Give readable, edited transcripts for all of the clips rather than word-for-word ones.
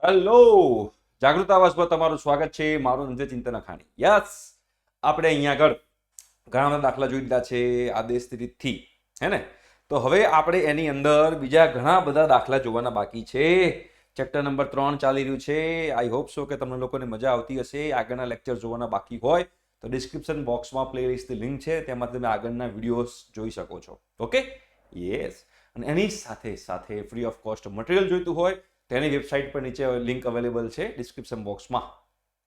Hello, જાગૃત આવાસ પર તમારું સ્વાગત છે. મારું નામ છે ચિંતન અખાણી. યસ, આપણે અહીંયા આગળ ઘણા બધા દાખલા જોઈ લીધા છે આદેશ રીતથી, હે ને? તો હવે આપણે એની અંદર બીજા ઘણા બધા દાખલા જોવાના બાકી છે. ચેપ્ટર નંબર 3 ચાલી રહ્યું છે. આઈ હોપ સો કે તમને લોકોને મજા આવતી હશે. આગળના લેક્ચર જોવાના બાકી હોય તો ડિસ્ક્રિપ્શન બોક્સમાં પ્લેલિસ્ટની લિંક છે, તેમાં તમે આગળના વિડીયોઝ જોઈ શકો છો. Okay, yes. અને એની સાથે સાથે ફ્રી ઓફ કોસ્ટ મટીરિયલ જોઈતું હોય તેની વેબસાઇટ પર નીચે લિંક અવેલેબલ છે ડિસ્ક્રિપ્શન બોક્સમાં.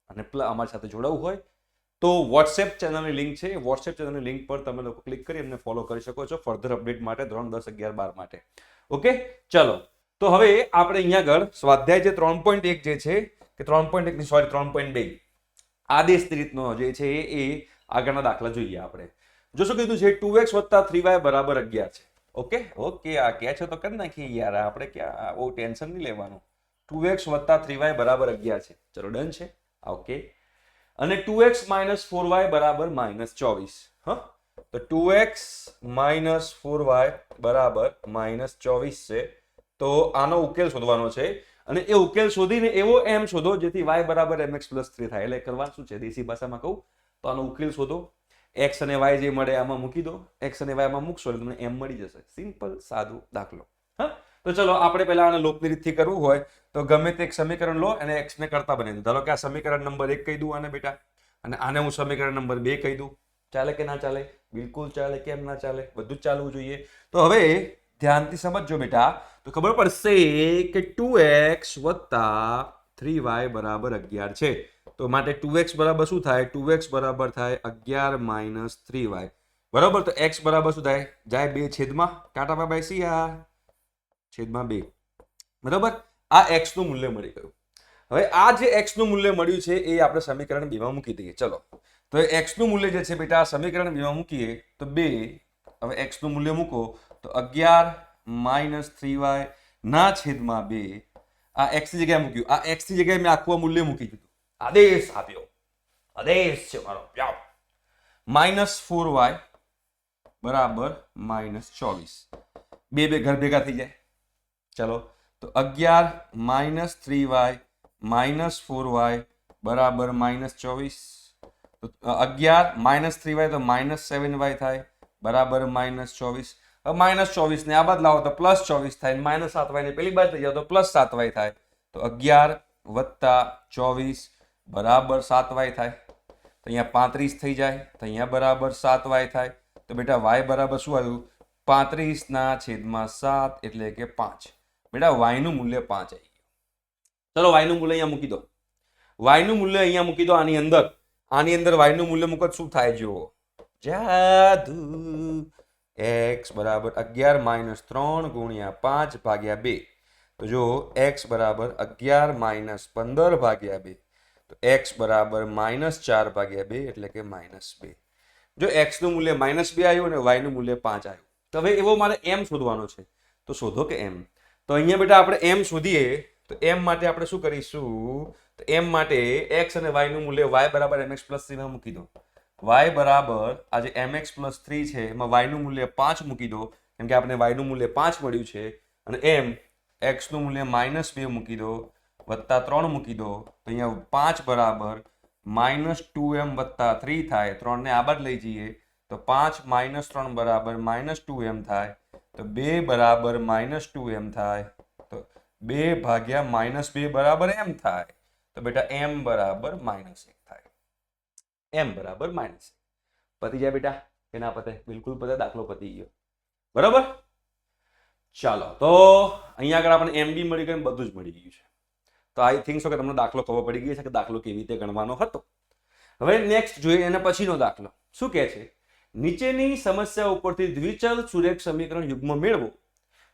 અને અમારી સાથે જોડાવું હોય તો વોટ્સએપ ચેનલની લિંક છે. વોટ્સએપ ચેનલની લિંક પર તમે લોકો ક્લિક કરી એમને ફોલો કરી શકો છો ફર્ધર અપડેટ માટે, ધોરણ 10, 11, 12 માટે. ઓકે, ચલો. તો હવે આપણે અહીંયા આગળ સ્વાધ્યાય જે 3.1 જે છે કે 3.1 ની સોરી 3.2 આદેશ રીતનો જે છે એ આગળના દાખલા જોઈએ આપણે. જો શું કીધું છે, 2x + 3y = 11 છે. ઓકે ઓકે, આ કે છે તો કરી નાખીએ યાર, આપણે ક્યાં બહુ ટેન્શન નહીં લેવાનું. 2x + 3y = 11 છે. ચલો, ડન છે. ઓકે, અને 2x - 4y = -24. હા, તો 2x - 4y = -24 છે. તો આનો ઉકેલ શોધવાનો છે અને એ ઉકેલ શોધીને એવો m શોધો જેથી y = mx + 3 થાય. એટલે કરવાનું શું છે, દેશી ભાષામાં કહું તો આનો ઉકેલ શોધો. x અને y જે મળે આમાં મૂકી દો, x અને y માં મૂકશો એટલે તમને m મળી જશે. સિમ્પલ સાદું દાખલો. હા, તો ચલો આપણે પહેલા આને લોપની રીતથી કરવું હોય તો ગમે તે એક સમીકરણ લો અને x ને કરતા બનાવી દો. ધારો કે આ સમીકરણ નંબર 1 કહી દઉં આને બેટા, અને આને હું સમીકરણ નંબર 2 કહી દઉં. ચાલે કે ના ચાલે? બિલકુલ ચાલે. કેમ ના ચાલે? બધું જ ચાલવું જોઈએ. તો હવે ધ્યાનથી સમજજો બેટા, તો ખબર પડશે કે 2x + 3y = 11 છે. તો માટે 2x બરાબર શું થાય? 2x બરાબર થાય 11 - 3y. બરાબર. તો x બરાબર શું થાય? જાય 2 છેદમાં કાંટા પર બેસી છેદમાં 2. બરાબર. આ x નું મૂલ્ય મળી ગયું. હવે આ જે x નું મૂલ્ય મળ્યું છે એ આપણે સમીકરણ 2 માં મૂકી દઈએ. ચલો, તો x નું મૂલ્ય જે છે બેટા સમીકરણ 2 માં મૂકીએ તો 2. હવે x નું મૂલ્ય મૂકો તો 11 - 3y ના છેદમાં 2. આ x ની જગ્યાએ મૂક્યું. આ x ની જગ્યાએ મેં આખું મૂલ્ય મૂકી દીધું. આદેશ આપ્યો. આદેશ છે મારો. -4y = -24. બે ઘર ભેગા થઈ જાય. ચલો, તો 11 - 3y - 4y = -24. તો 11 - 3y તો -7y થાય બરાબર -24. હવે -24 ને આ બાદ લાવો તો +24 થાય, -7y ને પેલી બાજુ લઈ જાઓ તો +7y થાય. તો 11 + 24 = 7y થાય. તો અહીંયા 35 થઈ જાય, તો અહીંયા બરાબર 7y થાય. તો બેટા y બરાબર શું આવ્યું? 35/7 એટલે કે 5. બેટા y નું મૂલ્ય 5 આવી ગયું. ચલો, y નું મૂલ્ય અહીંયા મૂકી દો. y નું મૂલ્ય અહીંયા મૂકી દો. આની અંદર y નું મૂલ્ય મૂકો શું થાય? જુઓ, જાદુ. x = 11 - 3 × 5 / 2. તો જો x = 11 - 15 / 2. તો x = -4 / 2 એટલે કે -2. જો x નું મૂલ્ય -2 આવ્યું અને y નું મૂલ્ય 5 આવ્યું. તો હવે એવો મારે m શોધવાનો છે. તો શોધો કે m. તો અહીંયા બેટા આપણે m શોધીએ તો m માટે આપણે શું કરીશું? તો m માટે x અને y નું મૂલ્ય y = mx + 3 માં મૂકી દો. y બરાબર આ જે mx + 3 છે એમાં y નું મૂલ્ય 5 મૂકી દો, કેમ કે આપણે y નું મૂલ્ય 5 મળ્યું છે. અને m x નું મૂલ્ય -2 મૂકી દો, +3 મૂકી દો. તો અહીંયા 5 બરાબર -2m + 3 થાય. 3 ને આ બાજુ લઈ જઈએ તો 5 - 3 બરાબર -2m થાય. તો 2 બરાબર -2m થાય. તો 2 ભાગ્યા -2 બરાબર m થાય. તો બેટા m બરાબર -1 થાય. m બરાબર -1. પતી જાય બેટા કે ના પતે? બિલકુલ પતે. દાખલો પતી ગયો. બરાબર. ચાલો, તો અહીંયા આગળ આપણે m બી મળી ગયું, બધું જ મળી ગયું છે. તો આઈ થિંક સો કે તમને દાખલો ખબર પડી ગઈ છે કે દાખલો કેવી રીતે ગણવાનો હતો. હવે નેક્સ્ટ જોઈએ એના પછીનો દાખલો. શું કહે છે? નીચેની સમસ્યા ઉપરથી દ્વિચલ સુરેખ સમીકરણ યુગ્મ મેળવો,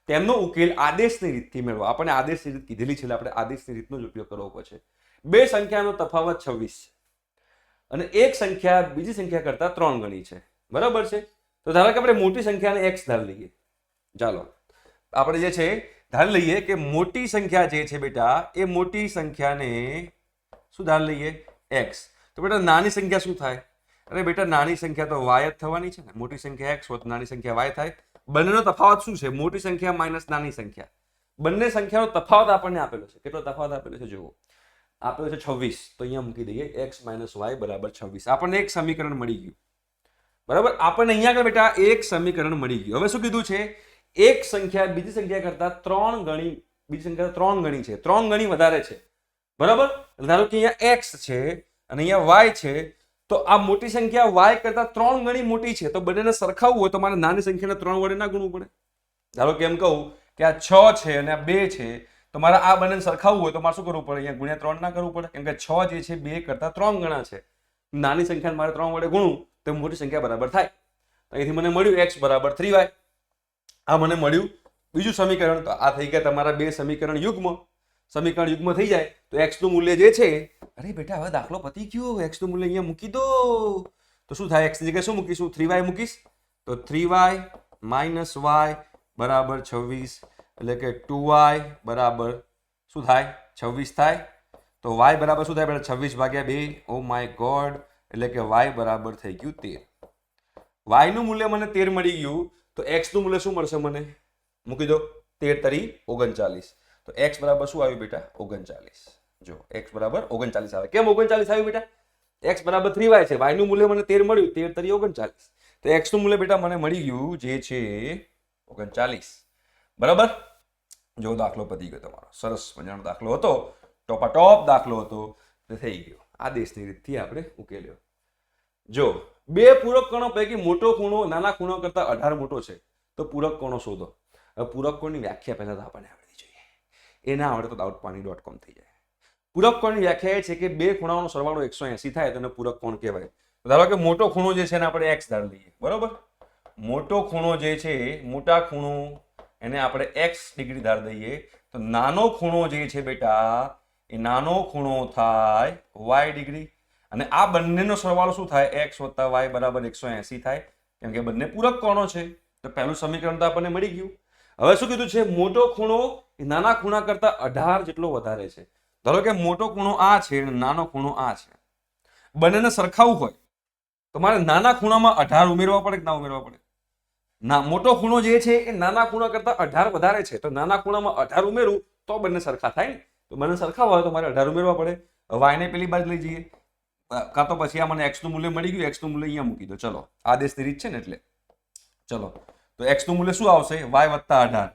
તેમનો ઉકેલ આદેશની રીતથી મેળવો. આપણે આદેશની રીત કીધેલી છે, આપણે આદેશની રીતનો જ ઉપયોગ કરવો પડશે. બે સંખ્યાનો તફાવત 26 છે અને એક સંખ્યા બીજી સંખ્યા કરતા 3 ગણી છે. બરાબર છે. તો ધારો કે આપણે મોટી સંખ્યાને x ધારી લઈએ. ચાલો, આપણે જે છે ધારી લઈએ કે મોટી સંખ્યા જે છે બેટા એ મોટી સંખ્યાને શું ધારી લઈએ? x. તો બેટા નાની સંખ્યા શું થાય? અરે બેટા નાની સંખ્યા તો y જ થવાની છે ને. મોટી સંખ્યા x હોય તો નાની સંખ્યા y થાય. બંનેનો તફાવત શું છે? મોટી સંખ્યા માઇનસ નાની સંખ્યા. બંને સંખ્યાનો તફાવત આપણને આપેલો છે. કેટલો તફાવત આપેલો છે જુઓ, આપેલો છે 26. તો અહીંયા મૂકી દઈએ x - y = 26. આપણને એક સમીકરણ મળી ગયું. બરાબર, આપણને અહીંયા આગળ બેટા એક સમીકરણ મળી ગયું. હવે શું કીધું છે, એક સંખ્યા બીજી સંખ્યા કરતા 3 ગણી, બીજી સંખ્યા 3 ગણી છે, 3 ગણી વધારે છે. બરાબર, ધારો કે અહીંયા x છે અને અહીંયા y છે, તો આ મોટી સંખ્યા y કરતા 3 ગણી મોટી છે, તો બંનેને સરખાવવું હોય તો મારે નાની સંખ્યાને 3 વડે ના ગુણવું પડે. ધારો કે એમ કહું કે આ 6 છે અને આ 2 છે, તો મારે આ બંનેને સરખાવવું હોય તો મારે શું કરવું પડે, અહીંયા ગુણ્યા 3 ના કરવું પડે, કેમ કે 6 જે છે 2 કરતા 3 ગણા છે. નાની સંખ્યાને મારે 3 વડે ગુણવું તો મોટી સંખ્યા બરાબર થાય. તો અહીંથી મને મળ્યું x = 3y. આ મને મળ્યું બીજું સમીકરણ. તો આ થઈ ગયા તમારા બે સમીકરણ યુગ્મ. સમીકરણ યુગ્મ થઈ જાય તો x નું મૂલ્ય જે છે, અરે બેટા હવે દાખલો પતી ગયો, x નું મૂલ્ય અહીંયા મૂકી દો. તો શું થાય, x ની જગ્યાએ શું મૂકીશું, 3y મૂકીશ. તો 3y - y = 26, એટલે કે 2y બરાબર શું થાય, 26 થાય. તો y બરાબર શું થાય બેટા, 26/2. ઓ માય ગોડ, એટલે કે y બરાબર થઈ ગયું 13. y નું મૂલ્ય મને 13 મળી ગયું, તો x નું મૂલ્ય શું મળશે મને, મૂકી દો 13 તરી 39. તો x બરાબર શું આવ્યું બેટા, 39. જો x બરાબર 39 આવે. કેમ 39 આવ્યું બેટા, x બરાબર 3y છે, y નું મૂલ્ય મને 13 મળ્યું, 13 તરી 39. તો x નું મૂલ્ય બેટા મને મળી ગયું જે છે 39. બરાબર, જો દાખલો પતી ગયો તમારો. સરસ મજાનો દાખલો હતો, ટોપાટોપ દાખલો હતો, તે થઈ ગયો. આ દેશની રીતથી આપણે ઉકેલ્યો. જો બે પૂરક કોણો પૈકી મોટો ખૂણો નાના ખૂણા કરતા 18 મોટો છે, તો પૂરક કોણો શોધો. હવે પૂરક કોણની વ્યાખ્યા પહેલા તો આપણને આવડવી જોઈએ. એ ના આવડે તો doubtpani.com થઈ જાય. પૂરક કોણની વ્યાખ્યા એ છે કે બે ખૂણાઓનો સરવાળો 180 થાય તો એને પૂરક કોણ કહેવાય. ધારો કે મોટો ખૂણો જે છે એને આપણે x ધારી લઈએ. બરોબર, મોટો ખૂણો જે છે, મોટા ખૂણો એને આપણે x ડિગ્રી ધારી દઈએ. તો નાનો ખૂણો જે છે બેટા, એ નાનો ખૂણો થાય y ડિગ્રી. અને આ બંનેનો સરવાળો શું થાય, x + y = 180 થાય, કેમ કે બંને પૂરક કોણો છે. તો પહેલું સમીકરણ તો આપણને મળી ગયું. હવે શું કીધું છે, મોટો ખૂણો નાના ખૂણા કરતા 18 જેટલો વધારે છે. ધારો કે મોટો ખૂણો આ છે અને નાનો ખૂણો આ છે, બંનેને સરખાવવું હોય તો મારે નાના ખૂણામાં 18 ઉમેરવા પડે કે ના ઉમેરવા પડે? ના, મોટો ખૂણો જે છે એ નાના ખૂણા કરતા 18 વધારે છે, તો નાના ખૂણામાં 18 ઉમેરું તો બંને સરખા થાય ને. તો બંને સરખા હોય તો મારે 18 ઉમેરવા પડે. y ને પેલી બાજુ લઈ જઈએ, કાં તો પછી આ મને x નું મૂલ્ય મળી ગયું, x નું મૂલ્ય અહીંયા મૂકી દો. ચલો, આદેશની રીત છે ને એટલે ચલો. તો x નું મૂલ્ય શું આવશે, y + 18.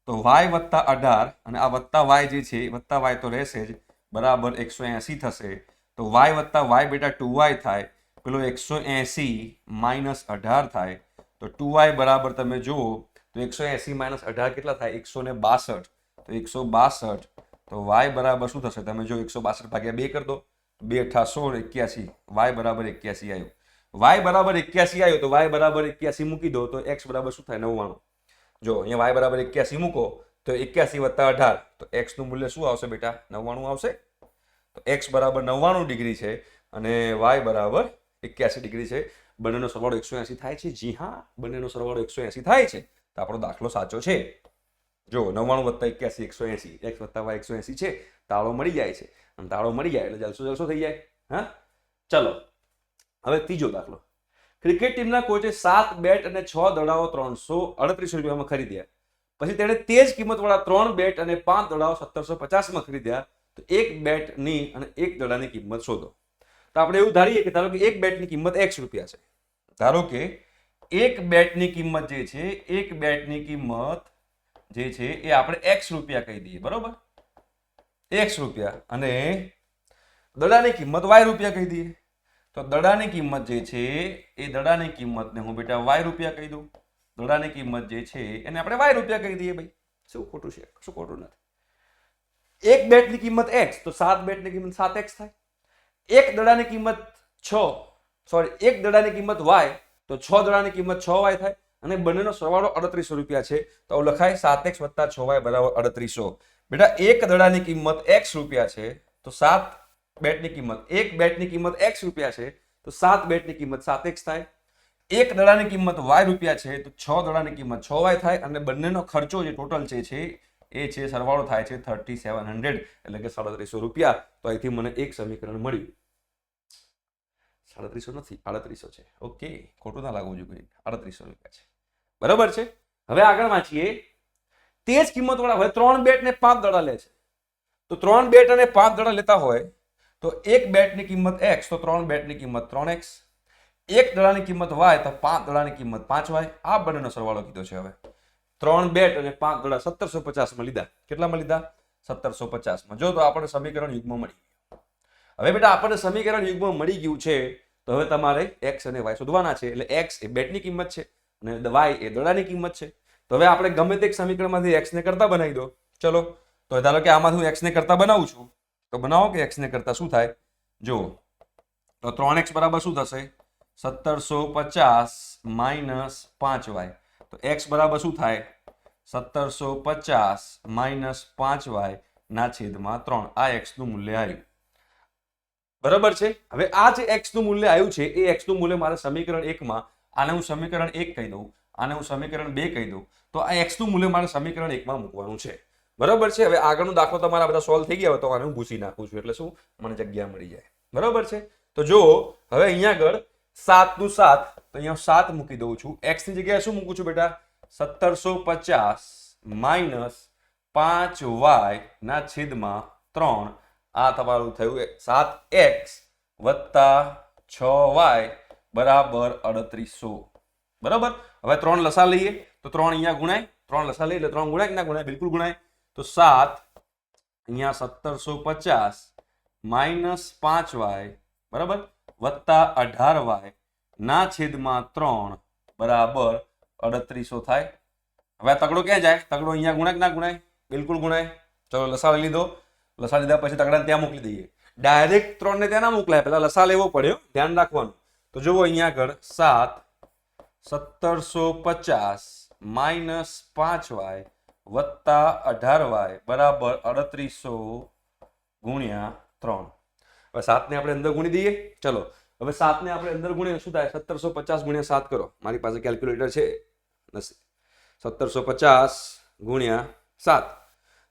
તો y + 18 અને આ વત્તા y જે છે, વત્તા y તો રહેશે જ, બરાબર 180 થશે. તો y + y બેટા 2y થાય, પેલો 180 - 18 થાય. તો 2y બરાબર તમે જુઓ તો 180 - 18 કેટલા થાય, 162. તો 162. તો y બરાબર શું થશે, તમે જો 162/2 કરી દો, 2 × 8 = 16, 81. y બરાબર 81 આવ્યું. y બરાબર 81 આવ્યું, તો y બરાબર 81 મૂકી દો, તો x બરાબર શું થાય, 99. જો અહીંયા y બરાબર 81 મૂકો તો 81 + 18, તો x નું મૂલ્ય શું આવશે બેટા, 99 આવશે. તો x બરાબર 99 ડિગ્રી છે અને y બરાબર 81 ડિગ્રી છે. બંનેનો સરવાળો 180 થાય છે. જી હા, બંનેનો સરવાળો 180 થાય છે, તો આપણો દાખલો સાચો છે. જો 99 + 81 180, x + y 180 છે, તાળો મળી જાય છે. અને તાળો મળી જાય એટલે જલસો થઈ જાય. હા, ચલો હવે ત્રીજો દાખલો. ક્રિકેટ ટીમના કોચે 7 બેટ અને 6 દડાઓ 338 રૂપિયામાં ખરીદ્યા. પછી તેણે તે જ કિંમતવાળા 3 બેટ અને 5 દડાઓ 1750માં ખરીદ્યા. તો એક બેટની અને એક દડાની કિંમત શોધો. તો આપણે એવું ધારીએ કે ધારો કે એક બેટની કિંમત x રૂપિયા છે. ધારો કે એક બેટની કિંમત જે છે, એક બેટની કિંમત જે છે એ આપણે x રૂપિયા કહી દઈએ. બરોબર, x રૂપિયા. અને દડાની કિંમત y રૂપિયા કહી દઈએ. તો દડાની કિંમત જે છે એ દડાની કિંમતને હું બેટા y રૂપિયા કહી દઉં. દડાની કિંમત જે છે એને આપણે y રૂપિયા કહી દઈએ. ભાઈ શું ખોટું છે, શું ખોટું નથી. એક બેટની કિંમત x, તો 7 બેટની કિંમત 7x થાય. એક દડાની કિંમત 6, એક દડાની કિંમત y, તો 6 દડાની કિંમત 6y થાય. અને બંનેનો સરવાળો 3800 રૂપિયા છે, તો લખાય 7x + 6y = 3800. બેટા એક દડાની કિંમત x રૂપિયા છે, તો 7 બેટની કિંમત, એક બેટની કિંમત x રૂપિયા છે, તો 7 બેટની કિંમત 7x થાય. એક દડાની કિંમત y રૂપિયા છે, તો 6 દડાની કિંમત 6y થાય. અને બંનેનો ખર્ચો જે ટોટલ છે એ છે સરવાળો થાય છે 3700, એટલે કે 3700 રૂપિયા. તો અહીંથી મને એક સમીકરણ મળ્યું. 3700 નથી, 3800 છે. ઓકે, ખોટું ના લાગવું જોઈએ, 3800 રૂપિયા છે. બરાબર છે. હવે આગળ વાંચીએ. તે જ કિંમતવાળા હોય 3 બેટ ને 5 દડા લે છે. તો 3 બેટ અને 5 દડા લેતા હોય તો એક બેટની કિંમત x તો 3 બેટની કિંમત 3x, એક દડાની કિંમત y તો 5 દડાની કિંમત 5y. આ બંનેનો સરવાળો કીધો છે. હવે 3 બેટ અને 5 દડા 1750 માં લીધા. કેટલામાં લીધા? 1750 માં. જો તો આપણને સમીકરણ યુગ્મ મળી ગયું. હવે બેટા આપણને સમીકરણ યુગ્મ મળી ગયું છે તો હવે તમારે x અને y શોધવાના છે. એટલે x એ બેટની કિંમત છે અને y એ દડાની કિંમત છે. તો હવે આપણે ગમે તે સમીકરણમાંથી x ને કરતા બનાવી દો. ચલો તો ધારો કે આમાંથી હું x ને કરતા બનાવું છું તો બનાવો કે x ને કરતા શું થાય જો. તો 3x બરાબર શું થશે? 1750 માઇનસ 5y. તો x બરાબર શું થાય? 1750 માઇનસ 5y ના છેદમાં 3. આ x નું મૂલ્ય આવ્યું. બરાબર છે. હવે આ જે x નું મૂલ્ય આવ્યું છે એ x નું મૂલ્ય મારે સમીકરણ 1 માં, આને હું સમીકરણ 1 કહી દઉં, આને હું સમીકરણ 2 કહી દઉં, તો આ x નું મૂલ્ય મારે સમીકરણ 1 માં મૂકવાનું છે. બરાબર છે. હવે આગળનો દાખલો તમારા બધા સોલ્વ થઈ ગયા હોય તો આને હું ભૂસી નાખું છું એટલે શું મને જગ્યા મળી જાય. બરાબર છે. તો જો હવે અહીંયા આગળ 7 નું 7 તો અહીંયા 7 મૂકી દઉં છું. x ની જગ્યાએ શું મૂકું છું બેટા? 1750 માઇનસ 5y ના છેદમાં 3. આ તમારું થયું 7x વત્તા 6y બરાબર 3800. બરાબર. હવે 3 લસા લઈએ તો 3 અહીંયા ગુણાય. 3 લસા લઈએ એટલે 3 ગુણાય કે ના ગુણાય? બિલકુલ ગુણાય. તો 7 અહીંયા 1750 માઇનસ 5y બરાબર વત્તા 18y ના છેદમાં 3 બરાબર 3800 થાય. હવે આ તગડો ક્યાં જાય? તગડો અહીંયા ગુણાય કે ના ગુણાય? બિલકુલ ગુણાય. ચલો લસા લઈ લીધો. લસા લીધા પછી તગડાને ત્યાં મોકલી દઈએ. ડાયરેક્ટ 3 ને ત્યાં ના મોકલાય, પેલા લસા લેવો પડ્યો, ધ્યાન રાખવાનું. તો જુઓ અહીંયા આગળ 7 1750 માઇનસ 5y વત્તા 18y બરાબર 3800 ગુણ્યા 3. હવે 7 ને આપણે અંદર ગુણી દઈએ. ચલો હવે 7 ને આપણે અંદર ગુણીએ શું થાય? 1750 ગુણ્યા 7 કરો. મારી પાસે કેલ્ક્યુલેટર છે. 1750 ગુણ્યા 7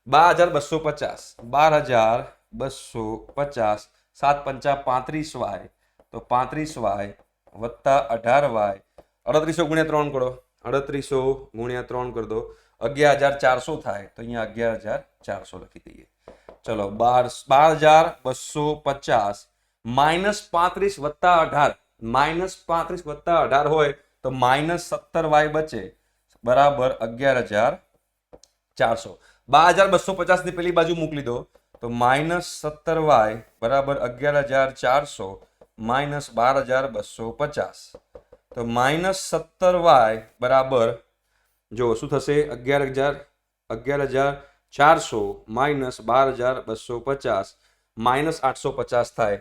12250. 12250 7 5 35y તો 35y વત્તા 18y 3800 ગુણ્યા 3 કરો. 3800 ગુણ્યા 3 કરી દો. 11400 થાય તો અહીંયા 11400 લખી દઈએ. ચલો 12250 માઇનસ 35 વત્તા 18. માઇનસ 35 વત્તા 18 હોય તો માઇનસ 17y બચે બરાબર 11400. 12250 ની પેલી બાજુ મોકલી દો તો માઇનસ 17y બરાબર 11400 માઇનસ 12250. તો માઇનસ 17y બરાબર જો શું થશે? 11400 માઇનસ 12250 માઇનસ 850 થાય.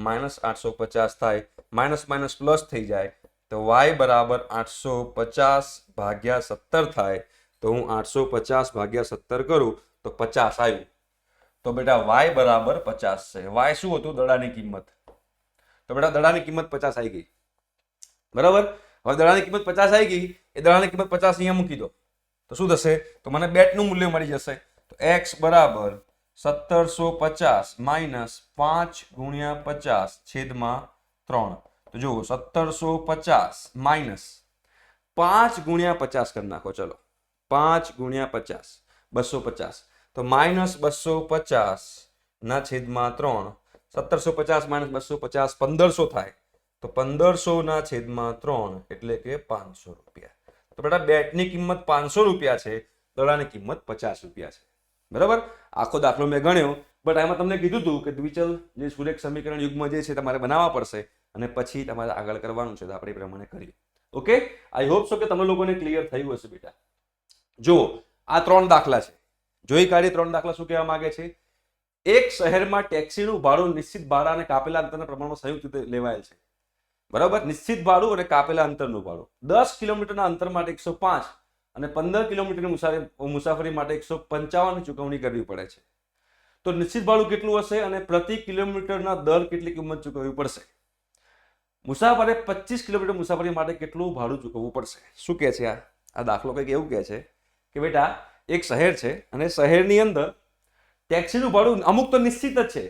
માઇનસ 850 થાય. માઇનસ માઇનસ પ્લસ થઈ જાય તો y બરાબર 850 ભાગ્યા 17 થાય. તો હું 850 ભાગ્યા 17 કરું તો 50 આવ્યું. તો બેટા y બરાબર 50 છે. y શું હતું? દડાની કિંમત. તો બેટા દડાની કિંમત 50 આવી ગઈ. બરાબર. હવે દડાની કિંમત 50 આવી ગઈ. એ દડાની કિંમત 50 અહીંયા મૂકી દો તો શું થશે? તો મને બેટનું મૂલ્ય મળી જશે. તો x બરાબર 1750 માઇનસ 5 ગુણ્યા 50 છેદમાં 3. તો જુઓ 1750 માઇનસ 5 ગુણ્યા 50 કરી નાખો. ચલો 5 ગુણ્યા 50 250. તો માઇનસ 250 ના છેદમાં 3. 1750 માઇનસ 250 1500 થાય. તો 1500 ના છેદમાં 3 એટલે કે 500 રૂપિયા. તો બેટા બેટની કિંમત 500 રૂપિયા છે, દડાની કિંમત 50 રૂપિયા છે. બરાબર. આખો દાખલો મેં ગણ્યો, બટ એમાં તમને કીધું હતું કે દ્વિચલ જે સુરેખ સમીકરણ યુગ્મ જે છે તમારે બનાવવા પડશે અને પછી તમારે આગળ કરવાનું છે. તો આપણે એ પ્રમાણે કરીએ. ઓકે. આઈ હોપ સો કે તમને લોકોને ક્લિયર થયું હશે બેટા. જો આ 3 દાખલા છે. જોઈ કાઢી 3 દાખલા શું કહેવા માંગે છે? એક શહેરમાં ટેક્સીનું ભાડું નિશ્ચિત ભાડા અને કાપેલા અંતરના પ્રમાણમાં સંયુક્ત રીતે લેવાયેલ છે. બરાબર. નિશ્ચિત ભાડું અને કાપેલા અંતરનું ભાડું 10 કિલોમીટરના અંતર માટે 105 અને 15 કિલોમીટરની મુસાફરી માટે 155 ની ચૂકવણી કરવી પડે છે. તો નિશ્ચિત ભાડું કેટલું હશે અને પ્રતિ કિલોમીટરના દર કેટલી કિંમત ચૂકવવી પડશે? મુસાફરે 25 કિલોમીટર મુસાફરી માટે કેટલું ભાડું ચૂકવવું પડશે? શું કહે છે આ દાખલો? કંઈક એવું કહે છે કે બેટા એક શહેર છે અને શહેરની અંદર ટેક્સીનું ભાડું અમુક તો નિશ્ચિત જ છે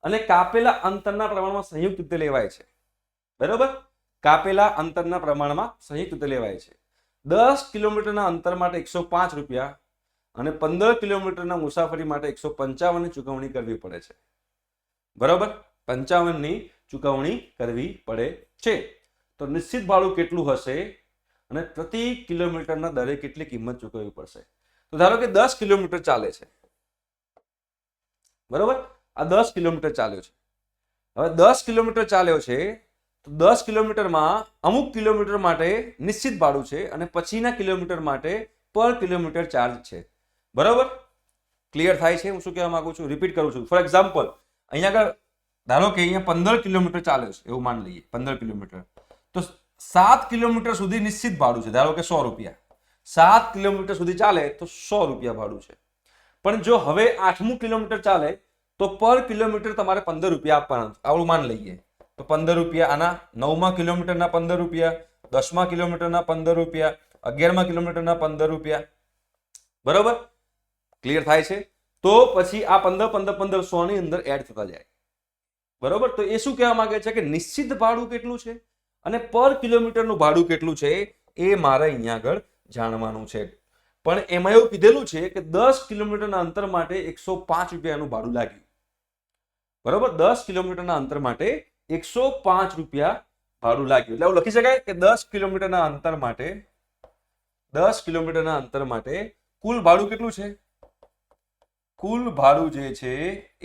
અને કાપેલા અંતરના પ્રમાણમાં સંયુક્ત રીતે લેવાય છે. બરાબર. કાપેલા અંતરના પ્રમાણમાં સંયુક્ત રીતે લેવાય છે. 10 કિલોમીટરના અંતર માટે 105 રૂપિયા અને 15 કિલોમીટરના મુસાફરી માટે 155 ની ચૂકવણી કરવી પડે છે. બરાબર, 55 ની ચૂકવણી કરવી પડે છે. તો નિશ્ચિત ભાડું કેટલું હશે અને પ્રતિ કિલોમીટરના દરે કેટલી કિંમત ચૂકવવી પડશે? તો ધારો કે 10 કિલોમીટર ચાલે છે. બરાબર, આ 10 કિલોમીટર ચાલ્યો છે. હવે 10 કિલોમીટર ચાલ્યો છે તો 10 કિલોમીટરમાં અમુક કિલોમીટર માટે નિશ્ચિત ભાડું છે અને પછીના કિલોમીટર માટે પર કિલોમીટર ચાર્જ છે. બરાબર, ક્લિયર થાય છે હું શું કહેવા માંગુ છું? રિપીટ કરું છું. ફોર એક્ઝામ્પલ, અહીંયા આગળ ધારો કે અહીંયા 15 કિલોમીટર ચાલ્યો છે એવું માની લઈએ. 15 કિલોમીટર તો 7 કિલોમીટર સુધી નિશ્ચિત ભાડું છે, ધારો કે 100 રૂપિયા. 7 કિલોમીટર સુધી ચાલે તો 100 રૂપિયા ભાડું છે. પણ જો હવે 8મું કિલોમીટર ચાલે તો પર કિલોમીટર તમારે 15 રૂપિયા આપવાના. આવડું માન લઈએ તો 15 રૂપિયા આના, 9મા કિલોમીટરના 15 રૂપિયા, 10મા કિલોમીટરના 15 રૂપિયા, 11મા કિલોમીટરના 15 રૂપિયા. બરોબર, ક્લિયર થાય છે? તો પછી આ 15 15 15 100 ની અંદર એડ થતા જાય. બરોબર, તો એ શું કહેવા માંગે છે કે નિશ્ચિત ભાડું કેટલું છે અને પર કિલોમીટરનું ભાડું કેટલું છે એ મારે અહીંયા આગળ જાણવાનું છે. પણ એમાં એવું કીધેલું છે કે 10 કિલોમીટરના અંતર માટે 105 રૂપિયાનું ભાડું લાગ્યું. બરોબર, 10 કિલોમીટરના અંતર માટે 105 રૂપિયા ભાડું લાગ્યું. એટલે એવું લખી શકાય કે 10 કિલોમીટરના અંતર માટે 10 કિલોમીટરના અંતર માટે કુલ ભાડું કેટલું છે? કુલ ભાડું જે છે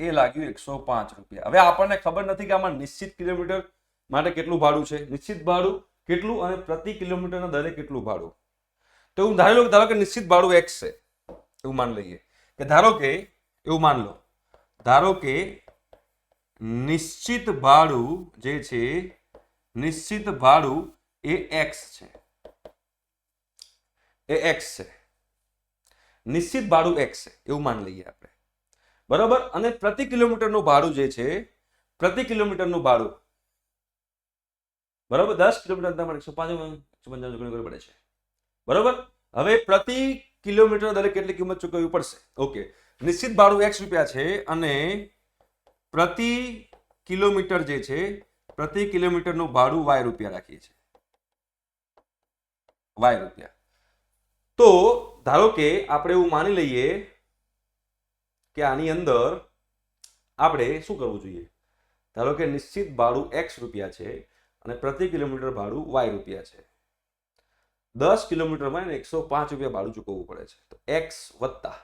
એ લાગ્યું 105 રૂપિયા. હવે આપણને ખબર નથી કે આમાં નિશ્ચિત કિલોમીટર માટે કેટલું ભાડું છે, નિશ્ચિત ભાડું કેટલું અને પ્રતિ કિલોમીટરના દરે કેટલું ભાડું. તો હું ધારો કે નિશ્ચિત ભાડું x છે એવું માન લઈએ કે ધારો કે એવું માન લો, ધારો કે નિશ્ચિત ભાડું જે છે, નિશ્ચિત ભાડું એ x છે, એ x છે. નિશ્ચિત ભાડું x છે એવું માન લઈએ આપણે. બરાબર, અને પ્રતિ કિલોમીટરનું ભાડું જે છે, પ્રતિ કિલોમીટરનું ભાડું, બરાબર, 10 કિલોમીટર અંતર માટે 155 કરવી પડે છે. બરાબર, હવે પ્રતિ કિલોમીટર દરે કેટલી કિંમત ચૂકવવી પડશે? ઓકે, નિશ્ચિત ભાડું x રૂપિયા છે અને પ્રતિ કિલોમીટર જે છે, પ્રતિ કિલોમીટરનું ભાડું y રૂપિયા રાખીએ છીએ, y રૂપિયા. તો ધારો કે આપણે એવું માની લઈએ કે આની અંદર આપણે શું કરવું જોઈએ? ધારો કે નિશ્ચિત ભાડું x રૂપિયા છે અને પ્રતિ કિલોમીટર ભાડું y રૂપિયા છે. 10 કિલોમીટરમાં 105 રૂપિયા ભાડું ચૂકવવું પડે છે. તો x વત્તા,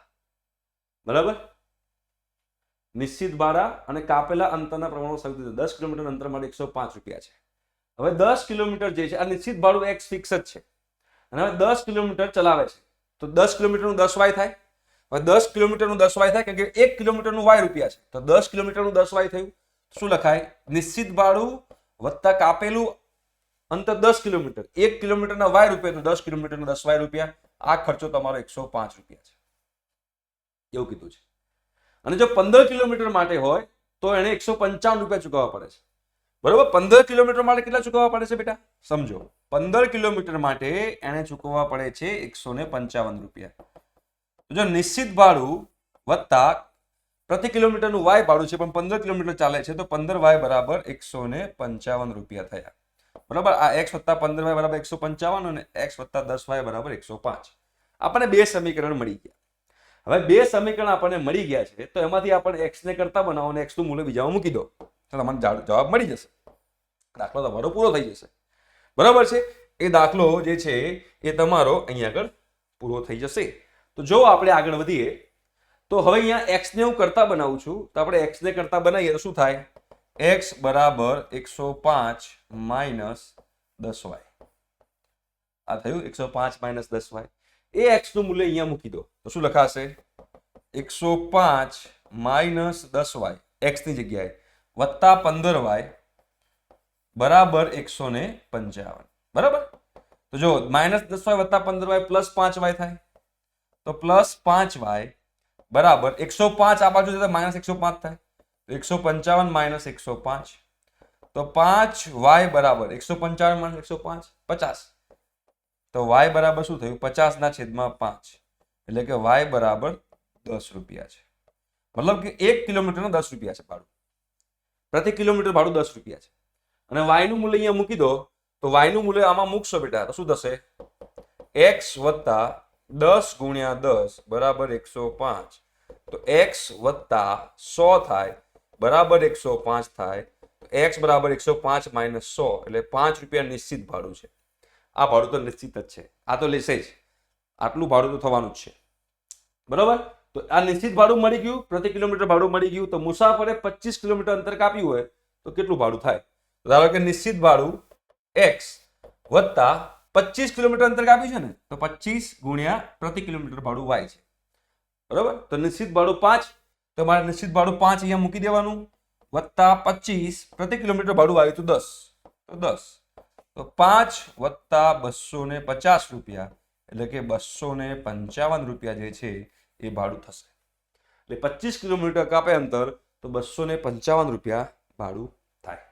બરાબર, નિશ્ચિત ભાડા અને કાપેલા અંતરના પ્રમાણમાં સૌથી 10 કિલોમીટર અંતર માટે 105 રૂપિયા છે. હવે 10 કિલોમીટર જે છે, આ નિશ્ચિત ભાડું x ફિક્સ જ છે અને હવે 10 કિલોમીટર ચલાવે છે તો 10 કિલોમીટરનું 10y થાય. હવે 10 કિલોમીટરનું 10y થાય કારણ કે 1 કિલોમીટરનું y રૂપિયા છે તો 10 કિલોમીટરનું 10y થયું. શું લખાય? નિશ્ચિત ભાડું વત્તા કાપેલું અંતર 10 કિલોમીટર, 1 કિલોમીટરના y રૂપિયા તો 10 કિલોમીટરના 10y રૂપિયા. આ ખર્ચો તમારો 105 રૂપિયા છે એવું કીધું છે. અને જો 15 કિલોમીટર માટે હોય તો એને 155 રૂપિયા ચૂકવવા પડે છે. બરોબર, 15 કિલોમીટર માટે કેટલા ચૂકવવા પડે છે બેટા? સમજો, 15 કિલોમીટર માટે એને ચૂકવવા પડે છે 155 રૂપિયા. જો નિશ્ચિત ભાડું વત્તા પ્રતિ કિલોમીટરનું y ભાડું છે પણ 15 કિલોમીટર ચાલે છે તો 15y બરાબર 155 રૂપિયા થયા. બરાબર, આ x વત્તા 15y બરાબર 155 અને x વત્તા 10y બરાબર 105. આપણને બે સમીકરણ મળી ગયા. હવે બે સમીકરણ આપણને મળી ગયા છે તો એમાંથી આપણે x ને કરતા બનાવો અને x નું મૂલ્ય બીજામાં મૂકી દો તો તમને જવાબ મળી જશે. દાખલો તમારો પૂરો થઈ જશે. બરાબર છે, એ દાખલો જે છે એ તમારો અહીંયા આગળ પૂરો થઈ જશે. તો જો આપણે આગળ વધીએ તો હવે અહીંયા x ને હું કરતા બનાવું છું તો આપણે x ને કરતા બનાવીએ તો શું થાય? x બરાબર 105 માઇનસ 10y. આ થયું 105 માઇનસ 10y. એ x નું મૂલ્ય અહીંયા મૂકી દો તો શું લખાશે? 105 માઇનસ 10y x ની જગ્યાએ વત્તા 15y બરાબર 155. બરાબર, તો જો માઇનસ 10y વત્તા 15y પ્લસ 5y થાય તો પ્લસ 5y બરાબર 105 આ બાજુ જતા માઇનસ 105 થાય તો 155 માઇનસ 105 તો 5y બરાબર 155 માઇનસ 105 50. તો y બરાબર શું થયું? 50 ના છેદમાં 5 એટલે કે y બરાબર 10 રૂપિયા છે. મતલબ કે 1 કિલોમીટરનો 10 રૂપિયા છે ભાડું. પ્રતિ કિલોમીટર ભાડું 10 રૂપિયા છે અને y નું મૂલ્ય અહીંયા મૂકી દો તો y નું મૂલ્ય આમાં મૂકશો બેટા તો શું થશે? x વત્તા 10 ગુણ્યા 10 બરાબર 105. તો x વત્તા 100 થાય બરાબર 105 થાય. x બરાબર 105 માઇનસ 100 એટલે 5 રૂપિયા નિશ્ચિત ભાડું છે. આ ભાડું તો નિશ્ચિત જ છે, આ તો લેશે જ, આટલું ભાડું તો થવાનું જ છે. બરાબર. તો આ નિશ્ચિત ભાડું મળી ગયું, પ્રતિ કિલોમીટર ભાડું મળી ગયું. તો મુસાફરે 25 કિલોમીટર અંતર કાપ્યું હોય તો કેટલું ભાડું થાય? ધારો કે નિશ્ચિત ભાડું x વત્તા 25 કિલોમીટર અંતર કાપ્યું છે ને, તો 25 ગુણ્યા પ્રતિ કિલોમીટર ભાડું y છે. બરાબર. તો નિશ્ચિત ભાડું 5, તો મારે નિશ્ચિત ભાડું 5 અહીંયા મૂકી દેવાનું, વત્તા 25 પ્રતિ કિલોમીટર ભાડું આવ્યું તો 10, તો 10. તો 5 વત્તા 250 રૂપિયા એટલે કે 255 રૂપિયા જે છે એ ભાડું થશે. એટલે 25 કિલોમીટર કાપે અંતર તો 255 રૂપિયા ભાડું થાય.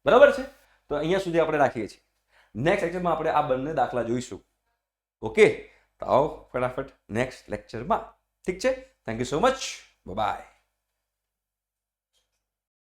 બરાબર છે. તો અહીંયા સુધી આપણે રાખીએ છીએ. નેક્સ્ટ લેક્ચરમાં આપણે આ બંને દાખલા જોઈશું. ઓકે, તો આવો ફટાફટ નેક્સ્ટ લેક્ચરમાં. ઠીક છે. Thank you so much. By.